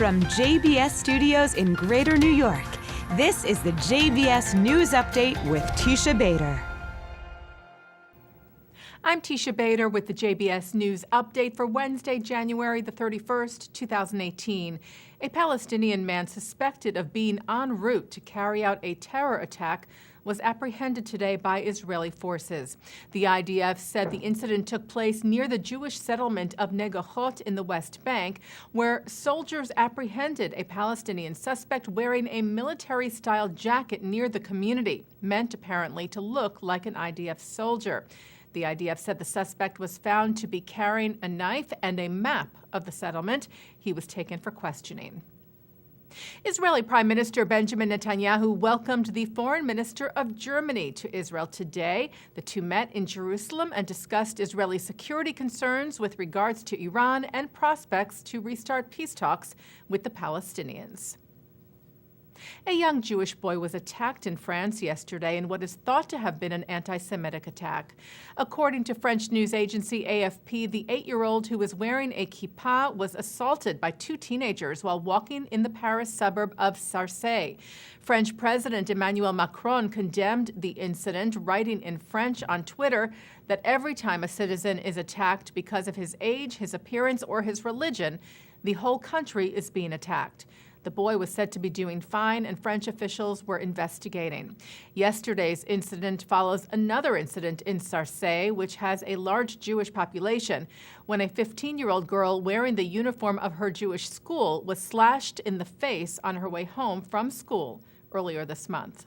From JBS Studios in Greater New York, this is the JBS News Update with Teisha Bader. I'm Teisha Bader with the JBS News Update for Wednesday, January the 31st, 2018. A Palestinian man suspected of being en route to carry out a terror attack was apprehended today by Israeli forces. The IDF said the incident took place near the Jewish settlement of Negahot in the West Bank, where soldiers apprehended a Palestinian suspect wearing a military-style jacket near the community, meant apparently to look like an IDF soldier. The IDF said the suspect was found to be carrying a knife and a map of the settlement. He was taken for questioning. Israeli Prime Minister Benjamin Netanyahu welcomed the Foreign Minister of Germany to Israel today. The two met in Jerusalem and discussed Israeli security concerns with regards to Iran and prospects to restart peace talks with the Palestinians. A young Jewish boy was attacked in France yesterday in what is thought to have been an anti-Semitic attack. According to French news agency AFP, the 8-year-old who was wearing a kippah was assaulted by two teenagers while walking in the Paris suburb of Sarcey. French President Emmanuel Macron condemned the incident, writing in French on Twitter that every time a citizen is attacked because of his age, his appearance, or his religion, the whole country is being attacked. The boy was said to be doing fine, and French officials were investigating. Yesterday's incident follows another incident in Sarcey, which has a large Jewish population, when a 15-year-old girl wearing the uniform of her Jewish school was slashed in the face on her way home from school earlier this month.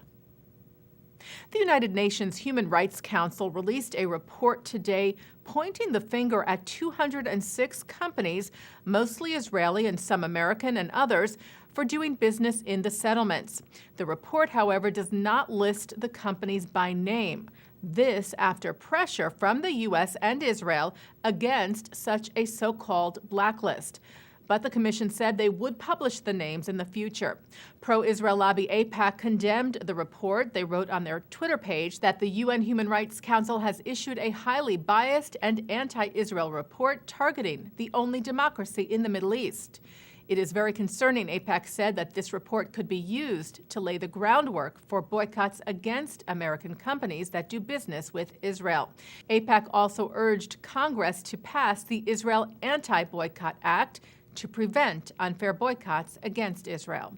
The United Nations Human Rights Council released a report today pointing the finger at 206 companies, mostly Israeli and some American and others, for doing business in the settlements. The report, however, does not list the companies by name. This after pressure from the U.S. and Israel against such a so-called blacklist. But the Commission said they would publish the names in the future. Pro-Israel lobby AIPAC condemned the report. They wrote on their Twitter page that the UN Human Rights Council has issued a highly biased and anti-Israel report targeting the only democracy in the Middle East. It is very concerning, AIPAC said, that this report could be used to lay the groundwork for boycotts against American companies that do business with Israel. AIPAC also urged Congress to pass the Israel Anti-Boycott Act to prevent unfair boycotts against Israel.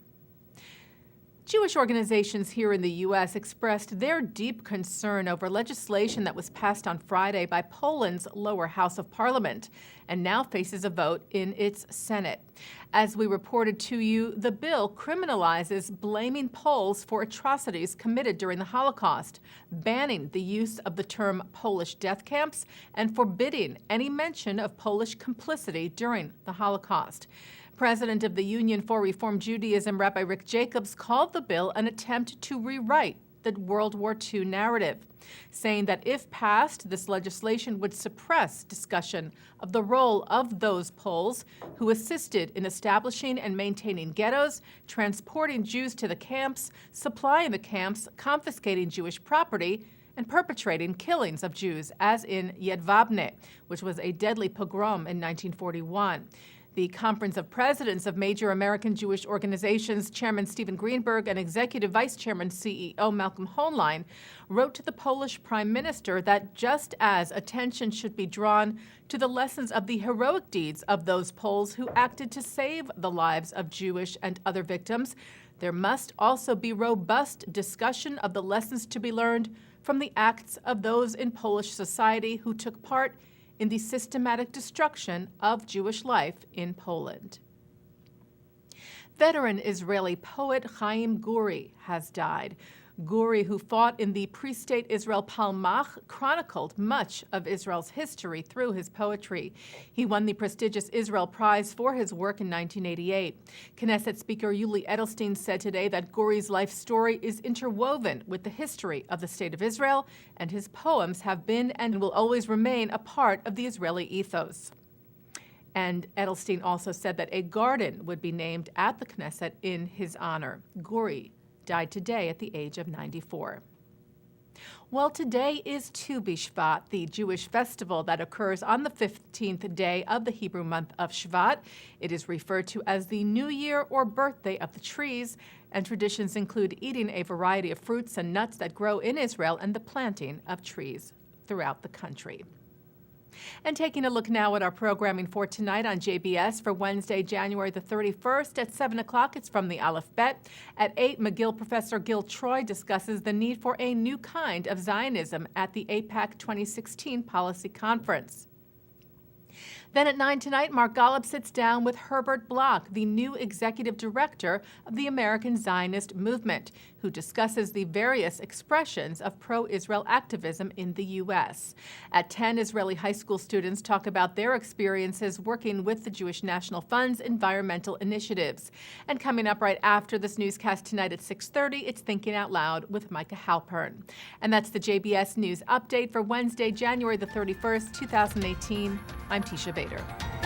Jewish organizations here in the U.S. expressed their deep concern over legislation that was passed on Friday by Poland's lower house of parliament and now faces a vote in its Senate. As we reported to you, the bill criminalizes blaming Poles for atrocities committed during the Holocaust, banning the use of the term Polish death camps, and forbidding any mention of Polish complicity during the Holocaust. President of the Union for Reform Judaism, Rabbi Rick Jacobs, called the bill an attempt to rewrite the World War II narrative, saying that if passed, this legislation would suppress discussion of the role of those Poles who assisted in establishing and maintaining ghettos, transporting Jews to the camps, supplying the camps, confiscating Jewish property, and perpetrating killings of Jews, as in Jedwabne, which was a deadly pogrom in 1941. The Conference of Presidents of Major American Jewish Organizations Chairman Stephen Greenberg and Executive Vice Chairman CEO Malcolm Hoenlein wrote to the Polish Prime Minister that just as attention should be drawn to the lessons of the heroic deeds of those Poles who acted to save the lives of Jewish and other victims, there must also be robust discussion of the lessons to be learned from the acts of those in Polish society who took part in the systematic destruction of Jewish life in Poland. Veteran Israeli poet Chaim Guri has died. Guri, who fought in the pre-state Israel Palmach, chronicled much of Israel's history through his poetry. He won the prestigious Israel Prize for his work in 1988. Knesset Speaker Yuli Edelstein said today that Guri's life story is interwoven with the history of the State of Israel, and his poems have been and will always remain a part of the Israeli ethos. And Edelstein also said that a garden would be named at the Knesset in his honor. Guri died today at the age of 94. Well, today is Tu B'Shvat, the Jewish festival that occurs on the 15th day of the Hebrew month of Shvat. It is referred to as the New Year or birthday of the trees, and traditions include eating a variety of fruits and nuts that grow in Israel and the planting of trees throughout the country. And taking a look now at our programming for tonight on JBS for Wednesday, January the 31st at 7 o'clock, it's From the Aleph Bet. At 8, McGill professor Gil Troy discusses the need for a new kind of Zionism at the AIPAC 2016 Policy Conference. Then at 9 tonight, Mark Golub sits down with Herbert Bloch, the new executive director of the American Zionist Movement, who discusses the various expressions of pro-Israel activism in the U.S. At 10, Israeli high school students talk about their experiences working with the Jewish National Fund's environmental initiatives. And coming up right after this newscast tonight at 6:30, it's Thinking Out Loud with Micah Halpern. And that's the JBS News Update for Wednesday, January the 31st, 2018. I'm Teisha Bader.